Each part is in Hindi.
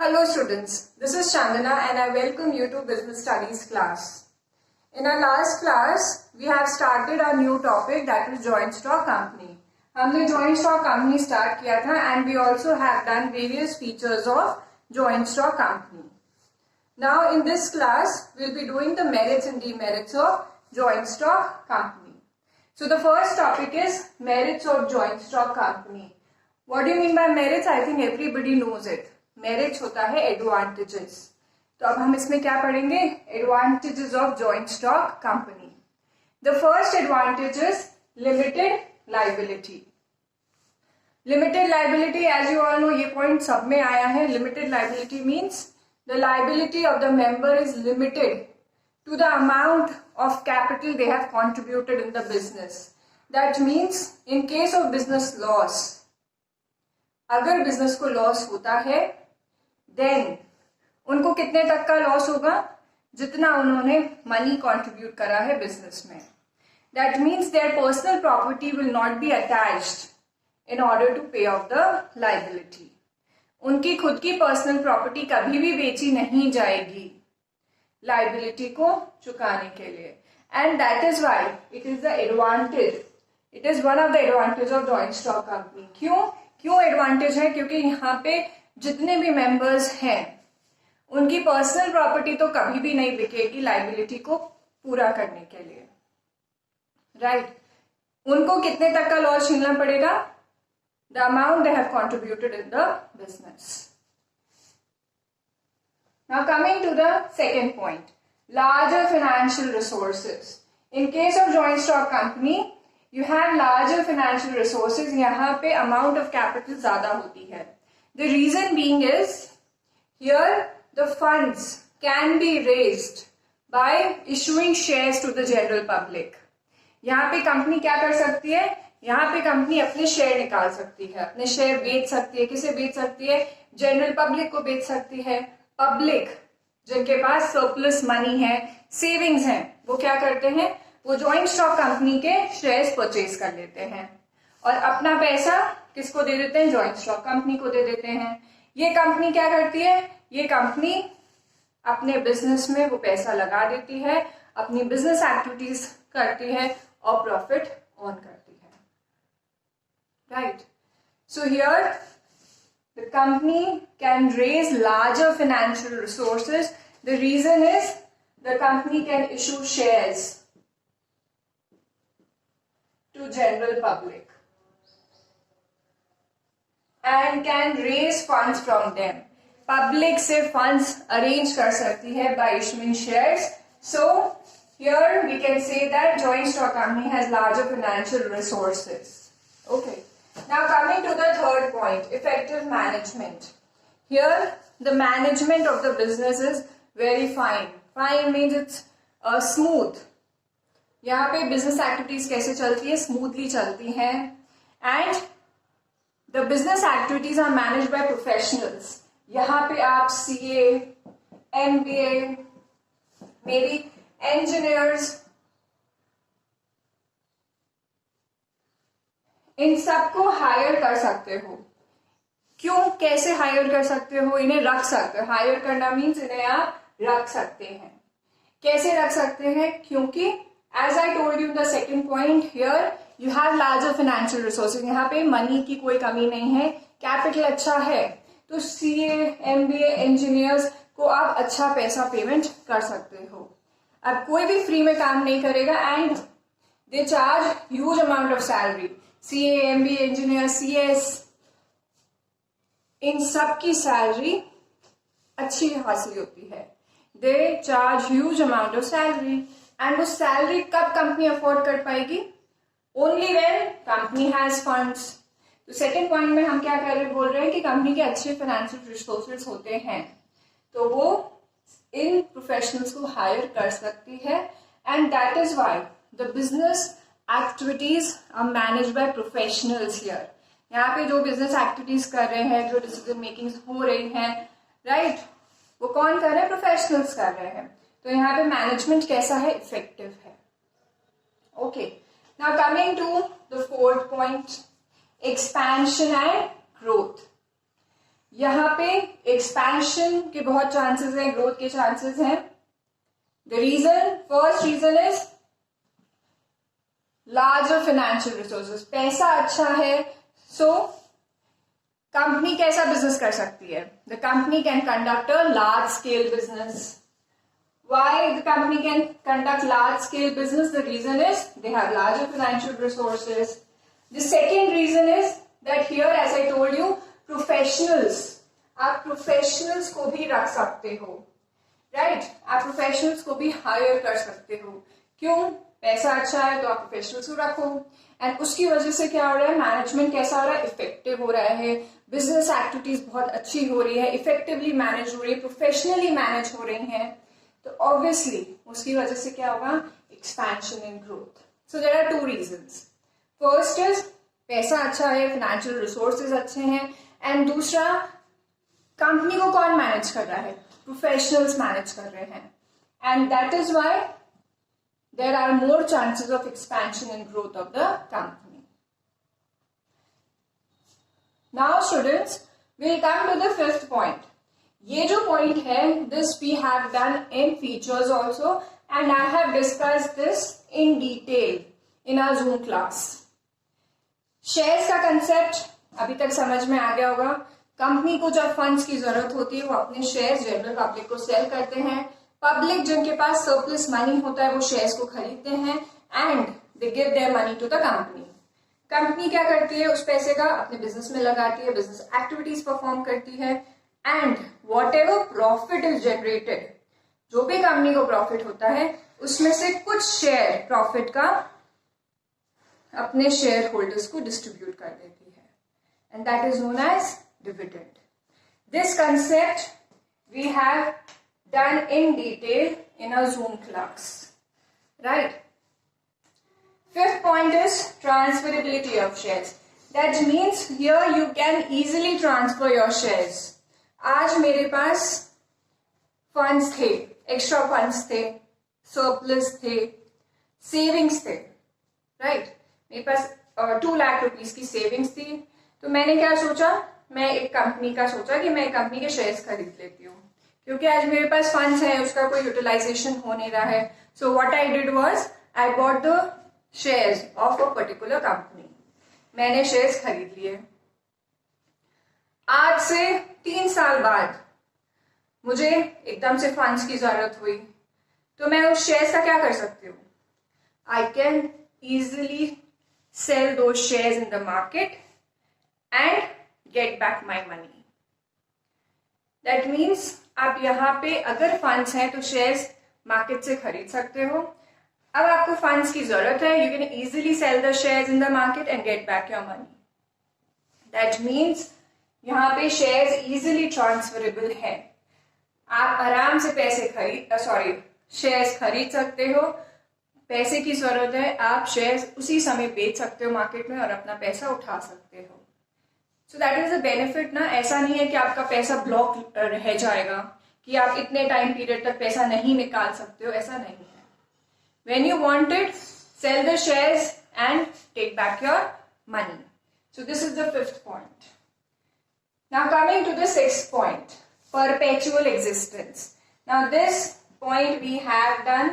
Hello students, this is Chandana and I welcome you to Business Studies class. In our last class, we have started a new topic that is joint stock company. हमने joint stock company start किया था and we also have done various features of joint stock company. Now in this class, we'll be doing the merits and demerits of joint stock company. So the first topic is merits of joint stock company. What do you mean by merits? I think everybody knows it. Merits होता है advantages. तो अब हम इसमें क्या पढ़ेंगे? Advantages of joint stock company. The first advantage is limited liability. Limited liability, as you all know, ये point सब में आया है. Limited liability means the liability of the member is limited to the amount of capital they have contributed in the business. That means in case of business loss, अगर बिजनेस को लॉस होता है देन उनको कितने तक का लॉस होगा? जितना उन्होंने मनी कंट्रीब्यूट करा है बिजनेस में. That means their personal property will not be attached in order to pay off the liability. उनकी खुद की पर्सनल प्रॉपर्टी कभी भी बेची नहीं जाएगी लाइबिलिटी को चुकाने के लिए. And that is why it is the advantage. It is one of the advantage of joint stock company. क्यों एडवांटेज है? क्योंकि यहाँ पे जितने भी मेंबर्स हैं उनकी पर्सनल प्रॉपर्टी तो कभी भी नहीं बिकेगी लाइबिलिटी को पूरा करने के लिए, राइट? उनको कितने तक का लॉस झेलना पड़ेगा? The amount they have contributed in the business. Now coming to the second point, larger financial resources. In case of joint stock company you have larger financial resources. यहाँ पे amount of capital ज़्यादा होती है. The reason being is here the funds can be raised by issuing shares to the general public. यहाँ पे कंपनी क्या कर सकती है? यहाँ पे कंपनी अपने शेयर निकाल सकती है, अपने शेयर बेच सकती है. किसे बेच सकती है? जनरल पब्लिक को बेच सकती है. पब्लिक जिनके पास सरप्लस मनी है, सेविंग्स हैं, वो क्या करते हैं? वो जॉइंट स्टॉक कंपनी के शेयर्स परचेज कर लेते हैं और अपना पैसा किसको दे देते हैं? जॉइंट स्टॉक कंपनी को दे देते हैं. ये कंपनी क्या करती है? ये कंपनी अपने बिजनेस में वो पैसा लगा देती है, अपनी बिजनेस एक्टिविटीज करती है और प्रॉफिट अर्न करती है, right? So here the company can raise larger financial resources. The reason is the company can issue shares to general public and can raise funds from them. Public से funds arrange कर सकती है by issuing shares. So here we can say that joint stock company has larger financial resources. Okay. Now coming to the third point, effective management. Here the management of the business is very fine. Fine means it's smooth. यहाँ पे बिजनेस एक्टिविटीज कैसे चलती है? स्मूथली चलती हैं. And the business activities are managed by professionals. यहाँ पे आप CA, MBA, may be engineers, इन सबको हायर कर सकते हो. क्यों? कैसे हायर कर सकते हो? इन्हें रख सकते हो. हायर करना मीन्स इन्हें आप रख सकते हैं. कैसे रख सकते हैं? क्योंकि as I told you in the second point, here you have larger financial resources. यहाँ पे मनी की कोई कमी नहीं है, कैपिटल अच्छा है, तो सीए, एमबीए, इंजीनियर्स को आप अच्छा पैसा पेमेंट कर सकते हो. अब कोई भी फ्री में काम नहीं करेगा and they charge huge amount of salary. CA, MBA, engineer, CS, इन सब की सैलरी अच्छी खासी होती है. They charge huge amount of salary. And वो सैलरी कब कंपनी अफोर्ड कर पाएगी? Only when company has funds. तो सेकंड पॉइंट में हम क्या बोल रहे हैं कि कंपनी के अच्छे फाइनेंशियल रिसोर्सेज होते हैं तो वो इन प्रोफेशनल्स को हायर कर सकती है. And that is why the business activities are managed by professionals here. यहाँ पे जो बिजनेस एक्टिविटीज कर रहे हैं, जो डिसीजन मेकिंग हो रही है, राइट, वो कौन कर रहे हैं? प्रोफेशनल्स कर रहे हैं. तो यहाँ पे मैनेजमेंट कैसा है? इफेक्टिव है. Okay, now coming to the fourth point, expansion and growth. यहाँ पे एक्सपेंशन के बहुत चांसेस हैं, ग्रोथ के चांसेस हैं. The reason, first reason is larger financial resources. पैसा अच्छा है, सो कंपनी कैसा बिजनेस कर सकती है? The company can conduct a large scale business. Why the company can conduct large scale business? The reason is they have larger financial resources. The second reason is that here, as I told you, professionals. आप प्रोफेशनल्स को भी रख सकते हो, राइट? आप प्रोफेशनल्स को भी हायर कर सकते हो. क्यों? पैसा अच्छा है तो आप प्रोफेशनल्स को रखो. एंड उसकी वजह से क्या हो रहा है? मैनेजमेंट कैसा हो रहा है? इफेक्टिव हो रहा है. बिजनेस एक्टिविटीज बहुत अच्छी हो रही है, इफेक्टिवली मैनेज हो रही है, प्रोफेशनली मैनेज हो रही है. तो ऑब्वियसली उसकी वजह से क्या होगा? Expansion and growth. So there are two reasons. First is पैसा अच्छा है, फाइनेंशियल रिसोर्सेज अच्छे हैं. एंड दूसरा, कंपनी को कौन मैनेज कर रहा है? प्रोफेशनल्स मैनेज कर रहे हैं. And that is why there are more chances of expansion and growth of the company. Now students, we'll come to the fifth point. ये जो पॉइंट है, this we have done in features also and I have discussed this in detail in our Zoom class. Shares का कंसेप्ट अभी तक समझ में आ गया होगा. कंपनी को जब फंड्स की जरूरत होती है वो अपने शेयर्स जनरल पब्लिक को सेल करते हैं. पब्लिक जिनके पास सरप्लस मनी होता है वो शेयर्स को खरीदते हैं and they give their money to the company. Company क्या करती है? उस पैसे का अपने बिजनेस में लगाती है, बिजनेस एक्टिविटीज परफॉर्म करती है. And what ever profit is generated, जो भी कंपनी को प्रॉफिट होता है उसमें से कुछ शेयर प्रॉफिट का अपने शेयर होल्डर्स को डिस्ट्रीब्यूट कर देती है. And that is known as dividend. This concept we have done in detail in a Zoom class, right? Fifth point is transferability of shares. That means here you can easily transfer your shares. आज मेरे पास फंड्स थे, एक्स्ट्रा फंड्स थे, सरप्लस थे, सेविंग्स थे, राइट? मेरे पास 2 लाख रुपीस की सेविंग्स थी. तो मैंने क्या सोचा? मैं एक कंपनी का सोचा कि मैं एक कंपनी के शेयर्स खरीद लेती हूँ, क्योंकि आज मेरे पास फंड्स है, उसका कोई यूटिलाइजेशन हो नहीं रहा है. So what I did was I bought the shares of a particular company. मैंने शेयर्स खरीद लिए. आज से 3 साल बाद मुझे एकदम से फंड्स की जरूरत हुई, तो मैं उस शेयर्स का क्या कर सकती हूँ? आई कैन इजिली सेल दो shares in the market and get back my money. That means आप यहाँ पे अगर फंड्स हैं तो शेयर्स मार्केट से खरीद सकते हो. अब आपको फंड्स की जरूरत है, you can easily sell the shares in the market and get back your money. That means यहाँ पे शेयर्स इजिली ट्रांसफरेबल है. आप आराम से शेयर्स खरीद सकते हो. पैसे की जरूरत है, आप शेयर्स उसी समय बेच सकते हो मार्केट में और अपना पैसा उठा सकते हो. So that is a benefit ना. ऐसा नहीं है कि आपका पैसा ब्लॉक रह जाएगा, कि आप इतने टाइम पीरियड तक पैसा नहीं निकाल सकते हो, ऐसा नहीं है. When you want it, sell the shares and take back your money. So this is the 5th point. Now coming to the 6th point, perpetual existence. Now this point we have done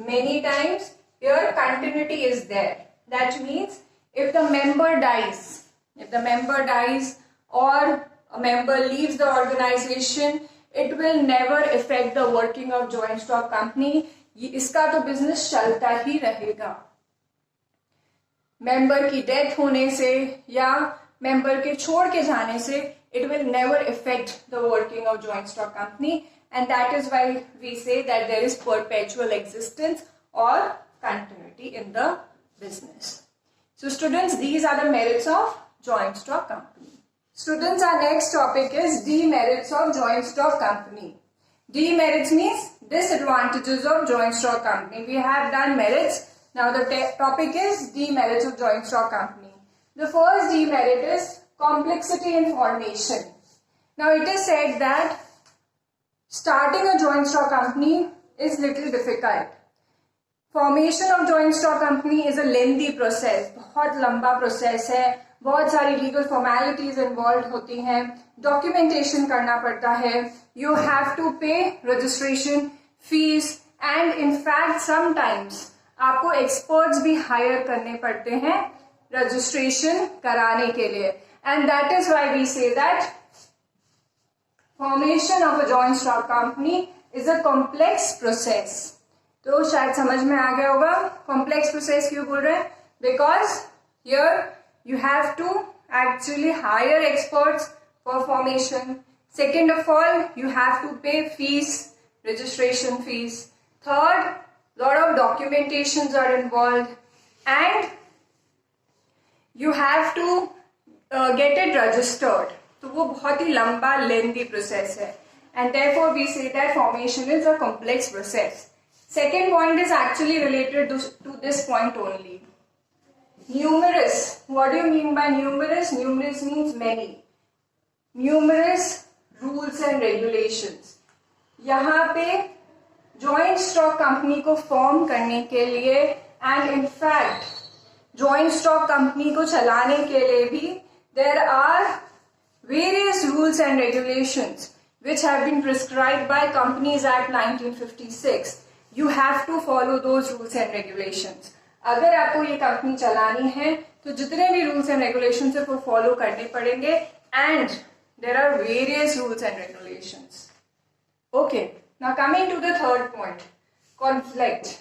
many times. Here continuity is there. That means if the member dies or a member leaves the organization, it will never affect the working of joint stock company. इसका तो बिजनेस चलता ही रहेगा. मेंबर की डेथ होने से या मेंबर के छोड़ के जाने से it will never effect the working of joint stock company. And that is why we say that there is perpetual existence और continuity in the business. So students, these are the merits of joint stock company. Students, our next topic is demerits of joint stock company. Demerits means disadvantages of joint stock company. We have done merits. Now the topic is demerits of joint stock company. The first demerit is complexity in formation. Now it is said that starting a joint stock company is little difficult. Formation of joint stock company is a lengthy process, बहुत लंबा प्रोसेस है, बहुत सारी लीगल फॉर्मेलिटीज इन्वॉल्व होती हैं, डॉक्यूमेंटेशन करना पड़ता है, you have to pay registration fees and in fact sometimes आपको एक्सपर्ट्स भी हायर करने पड़ते हैं रजिस्ट्रेशन कराने के लिए, and that is why we say that formation of a joint stock company is a complex process. तो शायद समझ में आ गया होगा कॉम्प्लेक्स प्रोसेस क्यों बोल रहे हैं, because here you have to actually hire experts for formation, second of all you have to pay fees, registration fees, third lot of documentations are involved and you have to get it registered, तो वो बहुत ही लंबा लेंथी प्रोसेस है, and therefore we say that formation is a complex process. Second point is actually related to this point only. Numerous, what do you mean by numerous? Numerous means many. Numerous rules and regulations. यहाँ पे जॉइंट स्टॉक कंपनी को फॉर्म करने के लिए and in fact joint stock company को चलाने के लिए भी there are various rules and regulations which have been prescribed by Companies Act 1956. You have to follow those rules and regulations. अगर आपको ये कंपनी चलानी है तो जितने भी रूल्स एंड रेगुलेशंस है वो फॉलो करने पड़ेंगे, and there are various rules and regulations. Okay, now coming to the third point, conflict.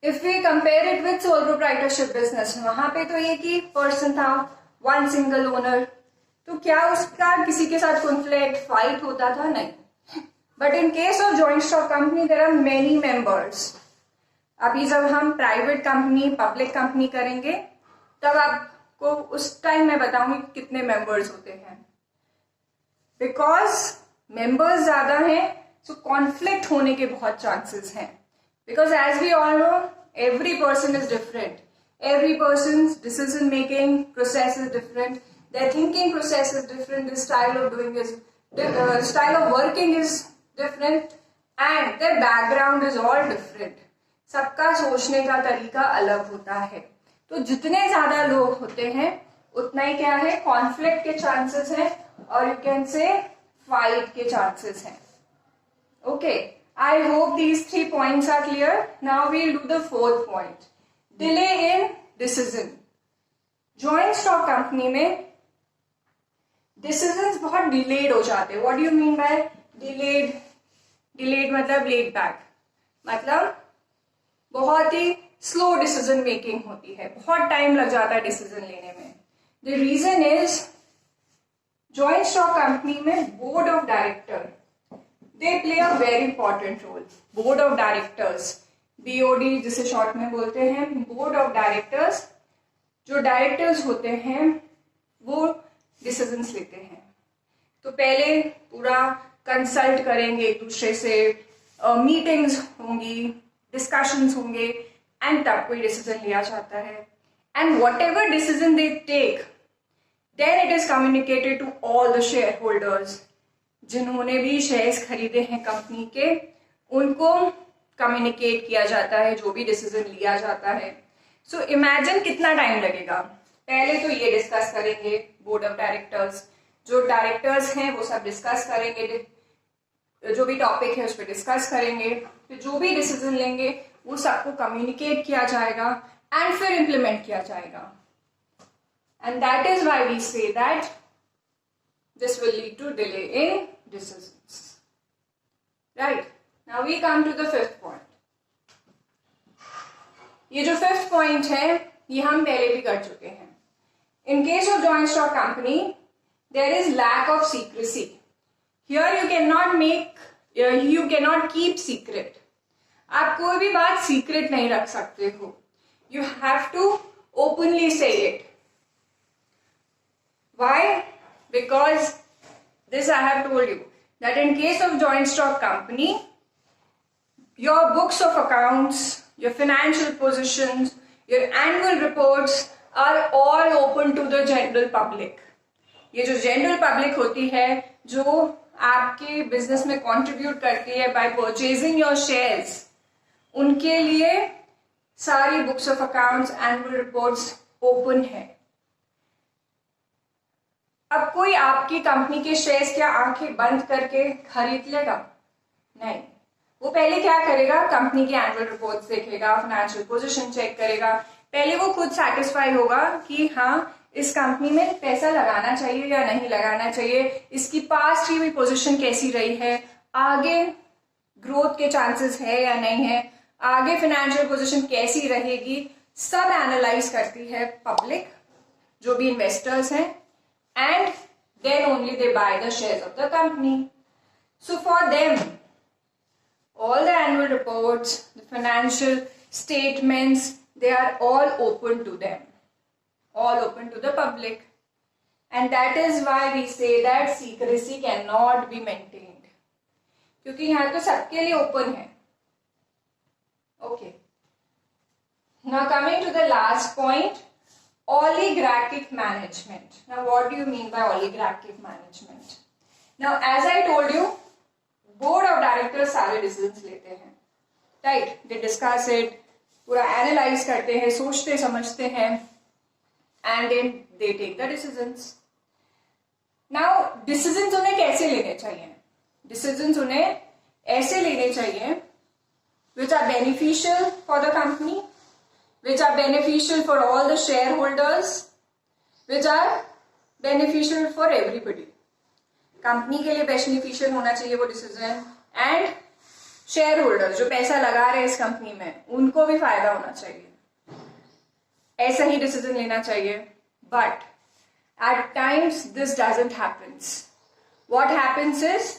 If we compare it with sole proprietorship business, वहां पे तो एक ही पर्सन था, one single owner, तो क्या उसका किसी के साथ conflict, fight होता था? नहीं. But in case of joint stock company, there are many members. अभी जब हम प्राइवेट कंपनी, पब्लिक कंपनी करेंगे तब आपको उस टाइम मैं बताऊंगी कितने मेंबर्स होते हैं, बिकॉज मेंबर्स ज्यादा हैं तो कॉन्फ्लिक्ट होने के बहुत चांसेस हैं, because as we all know every person is different, every person decision making process is different, their thinking process is different, the style of doing is style of working is different and their background is all different. सबका सोचने का तरीका अलग होता है, तो जितने ज्यादा लोग होते हैं उतना ही क्या है, कॉन्फ्लिक्ट के चांसेस हैं, और यू कैन से फाइट के चांसेस हैं. Okay, I hope these 3 points are clear. Now we'll do the fourth point, delay in decision. Joint stock company में डिसीजंस बहुत डिलेड हो जाते हैं. What do you mean by delayed? Delayed मतलब लेट बैक, मतलब बहुत ही स्लो डिसीजन मेकिंग होती है, बहुत टाइम लग जाता है डिसीजन लेने में. The reason is joint stock company में board of director they play a very important role. Board of directors, BOD जिसे शॉर्ट में बोलते हैं, बोर्ड ऑफ डायरेक्टर्स, जो डायरेक्टर्स होते हैं वो डिसीजंस लेते हैं. तो पहले पूरा कंसल्ट करेंगे एक दूसरे से, मीटिंग्स होंगी, डिस्कशंस होंगे, एंड तब कोई डिसीजन लिया जाता है. And whatever decision they take then it is communicated to all the share holders. जिन्होंने भी शेयर्स खरीदे हैं कंपनी के, उनको कम्युनिकेट किया जाता है जो भी डिसीजन लिया जाता है. सो इमेजिन कितना टाइम लगेगा. पहले तो ये डिस्कस करेंगे बोर्ड ऑफ डायरेक्टर्स, जो डायरेक्टर्स हैं वो सब डिस्कस करेंगे, जो भी टॉपिक है उस पर डिस्कस करेंगे, फिर जो भी डिसीजन लेंगे वो सबको कम्युनिकेट किया जाएगा एंड फिर इम्प्लीमेंट किया जाएगा. And that is why we say that this will lead to delay in decisions. Right, now we come to the fifth point. ये जो फिफ्थ पॉइंट है ये हम पहले भी कर चुके हैं. In case of joint stock company there is lack of secrecy. Here you cannot keep secret. आप कोई भी बात सीक्रेट नहीं रख सकते हो. You have to openly say it. Why? Because this I have told you that in case of joint stock company, your books of accounts, your financial positions, your annual reports are all open to the general public. ये जो जनरल पब्लिक होती है, जो आपके बिजनेस में कंट्रीब्यूट करती है बाय परचेजिंग योर शेयर्स, उनके लिए सारी books of accounts, annual reports open है। अब कोई आपकी कंपनी के शेयर्स क्या आंखें बंद करके खरीद लेगा? नहीं, वो पहले क्या करेगा, कंपनी के एनुअल रिपोर्ट्स देखेगा, फाइनेंशियल पोजीशन चेक करेगा। पहले वो खुद सेटिस्फाई होगा कि हाँ, इस कंपनी में पैसा लगाना चाहिए या नहीं लगाना चाहिए, इसकी पास्ट की भी पोजीशन कैसी रही है, आगे ग्रोथ के चांसेस है या नहीं है, आगे फाइनेंशियल पोजीशन कैसी रहेगी, सब एनालाइज करती है पब्लिक, जो भी इन्वेस्टर्स हैं, and then only they buy the shares of the company. So for them all the annual reports, the financial statements, they are all open to them, all open to the public, and that is why we say that secrecy cannot be maintained, क्योंकि यहाँ तो सबके लिए ओपन है। Okay, now coming to the last point, oligarchic management. Now what do you mean by oligarchic management? Now as I told you, board of directors सारे डिसीजंस लेते हैं, राइट, दे डिस्कस इट, पूरा एनालाइज करते हैं, सोचते समझते हैं, and then they take the decisions. Now decisions उन्हें कैसे लेने चाहिए? डिसीजंस उन्हें ऐसे लेने चाहिए which are beneficial for the company, which are beneficial for all the share holders, which are beneficial for everybody. Company के लिए बेनिफिशियल होना चाहिए वो डिसीजन, एंड शेयर होल्डर जो पैसा लगा रहे हैं इस कंपनी में, उनको भी फायदा होना चाहिए। ऐसा ही डिसीजन लेना चाहिए, but at times this doesn't happens. What happens is,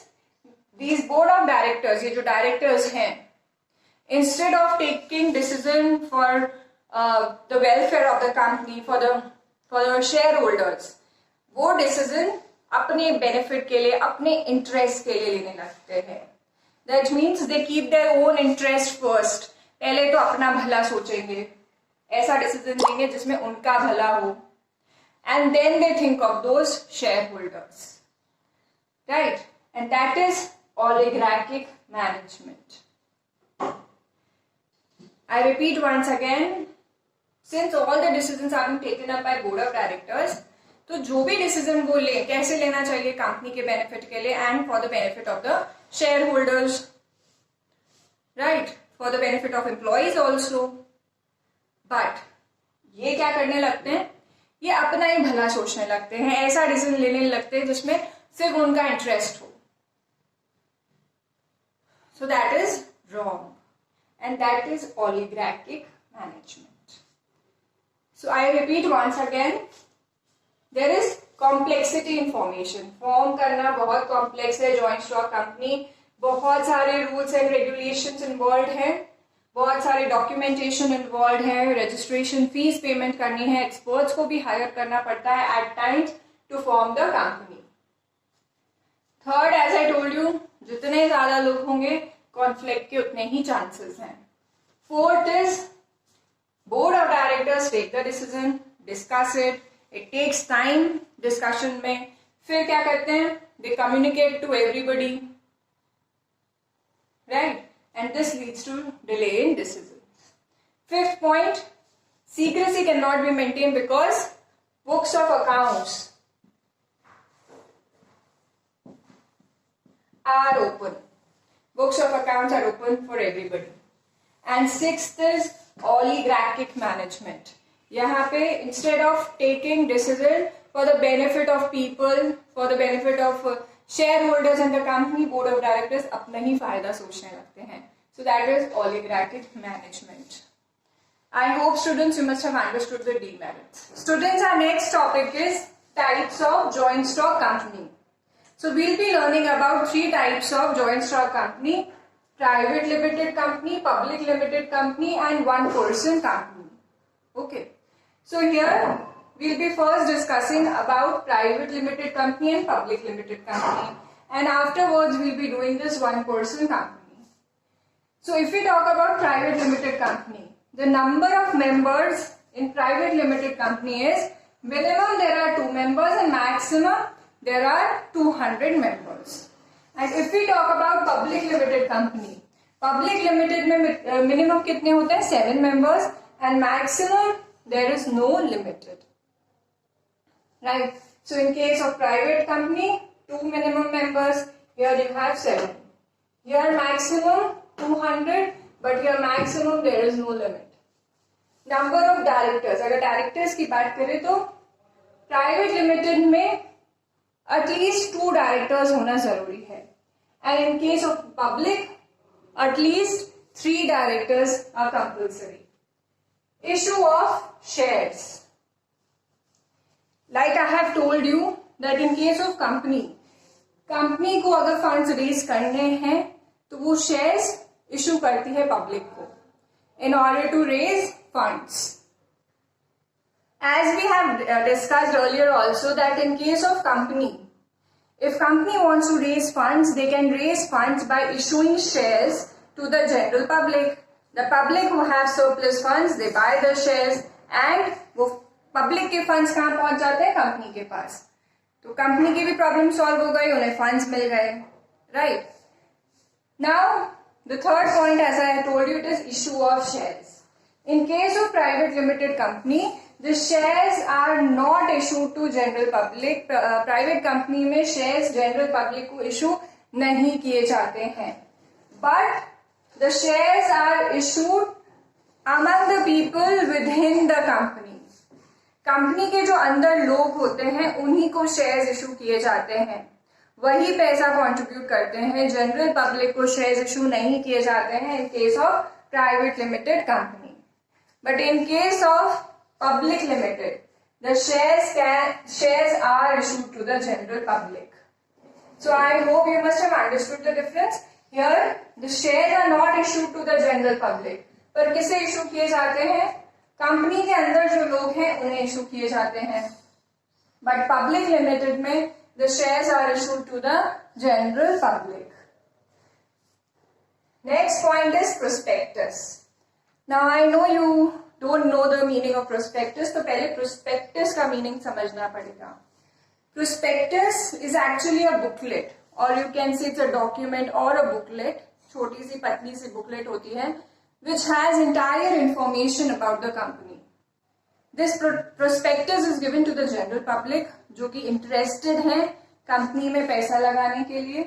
these board of directors, ये जो डायरेक्टर्स हैं, instead of taking decision for the welfare of the company, for the share holders, वो डिसीजन अपने बेनिफिट के लिए, अपने इंटरेस्ट के लिए लेने लगते हैं। That means they keep their own interest first. पहले तो अपना भला सोचेंगे, ऐसा डिसीजन लेंगे जिसमें उनका भला हो, and then they think of those share holders, right, and that is oligarchic management. I repeat once again, since all the decisions are being taken up by board of directors, तो जो भी डिसीजन वो ले, कैसे लेना चाहिए, कंपनी के बेनिफिट के लिए and for the benefit of the share holders, right, for the benefit of employees also. But ये क्या करने लगते हैं, ये अपना ही भला सोचने लगते हैं, ऐसा डिसीजन लेने लगते हैं जिसमें सिर्फ उनका इंटरेस्ट हो। So that is wrong and that is oligarchic management. So I repeat once again, there is complexity in formation. Form करना बहुत complex है, joint stock company, बहुत सारे rules and regulations involved है, बहुत सारे documentation involved है, registration fees payment करनी है, experts को भी hire करना पड़ता है at times to form the company. Third, as I told you, जितने ज्यादा लोग होंगे कॉन्फ्लिक्ट के उतने ही चांसेस हैं। Fourth is board of directors take the decision, discuss it, it takes time discussion में, फिर क्या करते हैं, they communicate to everybody, right, and this leads to delay in decision. Fifth point, secrecy can not be maintain because books of accounts are open. Books of accounts are open for everybody. And sixth is oligarchic management. यहाँ पे instead of taking decision for the benefit of people, for the benefit of shareholders and the company, board of directors अपना ही फायदा सोचने लगते हैं. So that is oligarchic management. I hope students you must have understood the demerits. Students, our next topic is types of joint stock company. So we'll be learning about three types of joint stock company: private limited company, public limited company, and one person company. Okay. So here we'll be first discussing about private limited company and public limited company, and afterwards we'll be doing this one person company. So if we talk about private limited company, the number of members in private limited company is minimum there are 2 members and maximum there are 200 members. And if we talk about public limited company, public limited में मिनिमम कितने होते हैं? 7 members and maximum there is no limited, right? So in case of private company 2 minimum members, here you have 7. Here maximum 200, but here maximum there is no limit. Number of directors, अगर डायरेक्टर्स की बात करें तो प्राइवेट लिमिटेड में एटलीस्ट 2 डायरेक्टर्स होना जरूरी है, and in case of public at least 3 directors are compulsory. Issue of shares, like I have told you that in case of company को अगर फंड्स रेज करने हैं तो वो शेयर्स इशू करती है पब्लिक को in order to raise funds. As we have discussed earlier also that in case of company, if company wants to raise funds, they can raise funds by issuing shares to the general public. The public who have surplus funds, they buy the shares and वो public के funds कहाँ पहुंच जाते हैं? कंपनी के पास। तो कंपनी की भी प्रॉब्लम सॉल्व हो गई, उन्हें फंड्स मिल गए, right? Now the third point, as I told you, it is issue of shares. In case of private limited company, the shares are not issued to general public. Private company में शेयर्स जनरल पब्लिक को इशू नहीं किए जाते हैं, but the shares are issued among the people within the company. Company के जो अंदर लोग होते हैं उन्हीं को शेयर्स इशू किए जाते हैं, वही पैसा कंट्रीब्यूट करते हैं, जनरल पब्लिक को शेयर्स इशू नहीं किए जाते हैं in case of private limited company. But in case of public limited the shares are issued to the general public. So I hope you must have understood the difference. Here the shares are not issued to the general public, पर किसे इशू किए जाते हैं? कंपनी के अंदर जो लोग हैं उन्हें इशू किए जाते हैं, बट पब्लिक लिमिटेड में the shares are issued to the general public. Next point is prospectus. Now I know you don't know the meaning of prospectus, तो पहले प्रोस्पेक्टस का मीनिंग समझना पड़ेगा। Prospectus is actually a booklet, और you can say it's a document और अ बुकलेट, छोटी सी पतली सी बुकलेट होती है which has entire information about the company. This prospectus is given to the general public जो कि interested हैं कंपनी में पैसा लगाने के लिए।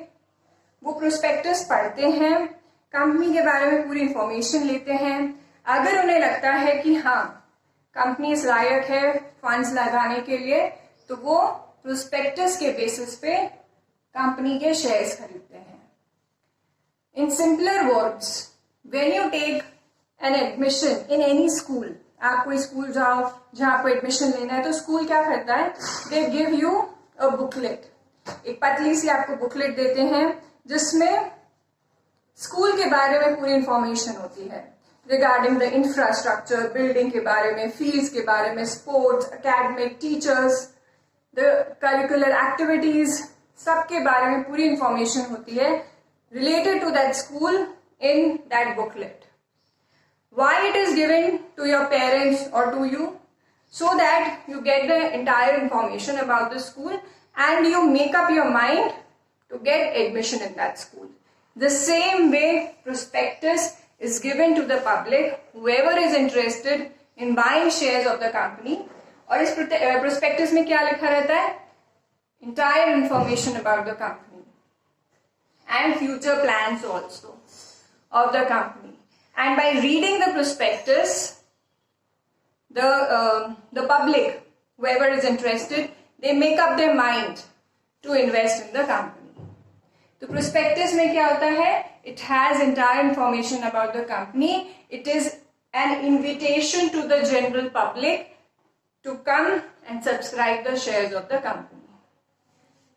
वो prospectus पढ़ते हैं, कंपनी के बारे में पूरी इंफॉर्मेशन लेते हैं। अगर उन्हें लगता है कि हाँ कंपनी इस लायक है फंड्स लगाने के लिए, तो वो prospectus के बेसिस पे कंपनी के शेयर्स खरीदते हैं। In simpler words, when you take an admission in any school, आप कोई स्कूल जाओ जहां आपको एडमिशन लेना है, तो स्कूल क्या करता है? They give you a booklet, एक पतली सी आपको बुकलेट देते हैं जिसमें स्कूल के बारे में पूरी इंफॉर्मेशन होती है रिगार्डिंग द इंफ्रास्ट्रक्चर, बिल्डिंग के बारे में, फील्ड्स के बारे में, sports, academic, teachers, the curricular activities, सबके बारे में पूरी इंफॉर्मेशन होती है related to that school in that booklet. Why it is given to your parents or to you? So that you get the entire information about the school and you make up your mind to get admission in that school. The same way prospectus is given to the public, whoever is interested in buying shares of the company. और इस prospectus में क्या लिखा रहता है? Entire information about the company and future plans also of the company. And by reading the prospectus, the public, whoever is interested, they make up their mind to invest in the company. तो prospectus में क्या होता है? It has entire information about the company. It is an invitation to the general public to come and subscribe the shares of the company.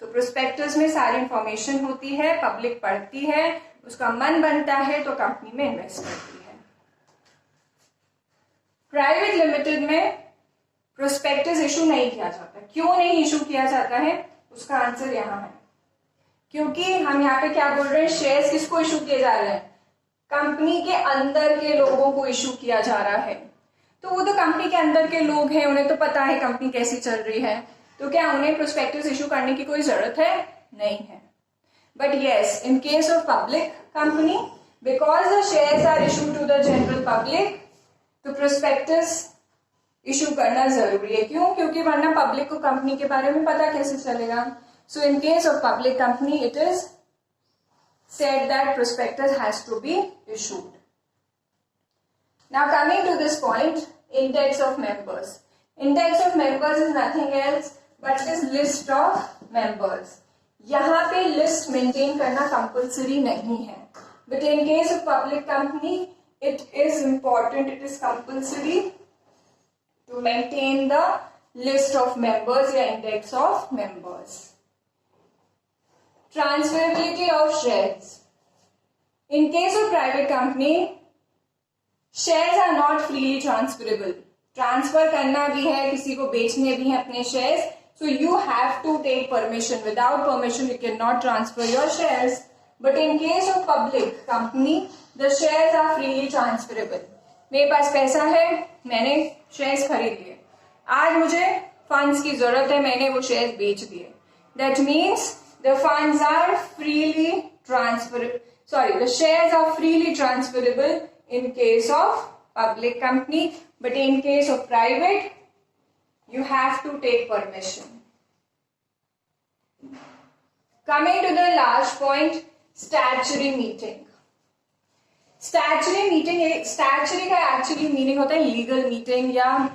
तो प्रोस्पेक्टस में सारी इंफॉर्मेशन होती है, पब्लिक पढ़ती है, उसका मन बनता है तो कंपनी में इन्वेस्ट करती है। प्राइवेट लिमिटेड में प्रोस्पेक्टस इशू नहीं किया जाता। क्यों नहीं इशू किया जाता है? उसका आंसर यहाँ है, क्योंकि हम यहाँ पे क्या बोल रहे हैं? शेयर्स किसको इशू किए जा रहे हैं? कंपनी के अंदर के लोगों को इशू किया जा रहा है। तो वो तो कंपनी के अंदर के लोग हैं, उन्हें तो पता है कंपनी कैसी चल रही है, तो क्या उन्हें प्रोस्पेक्टस इशू करने की कोई जरूरत है? नहीं है। But yes, in case of public company Because the shares are issued to the general public, तो prospectus issue करना जरूरी है. क्यों? क्योंकि वरना पब्लिक को कंपनी के बारे में पता कैसे चलेगा. So in case of public company, it is said that prospectus has to be issued. Now coming to this point, index of members. Index of members is nothing else but this list of members. यहाँ पे list maintain करना compulsory नहीं है. But in case of public company, it is important, it is compulsory to maintain the list of members या index of members. Transferability of shares. In case of private company, shares are not freely transferable. Transfer करना भी है, किसी को बेचने भी है अपने shares. So you have to take permission. Without permission, you cannot transfer your shares. But in case of public company, the shares are freely transferable. मेरे पास पैसा है, मैंने shares खरीद लिए. आज मुझे funds की जरूरत है, मैंने वो shares बेच दिए. That means the funds are freely transferable. Sorry, the shares are freely transferable in case of public company, but in case of private, you have to take permission. Coming to the last point, statutory meeting. Statutory meeting, statutory का actually meaning होता है legal meeting या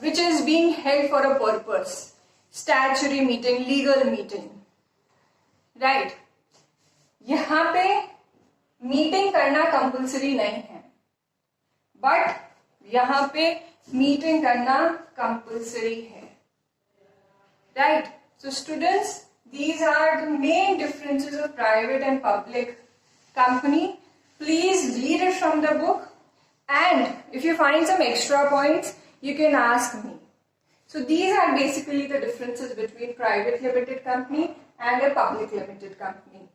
which is being held for a purpose. Statutory meeting, legal meeting, right? यहाँ पे meeting करना compulsory नहीं है, but यहाँ पे meeting करना compulsory है, right? So students, these are the main differences of private and public company. Please read it from the book, and if you find some extra points, you can ask me. So these are basically the differences between private limited company and a public limited company.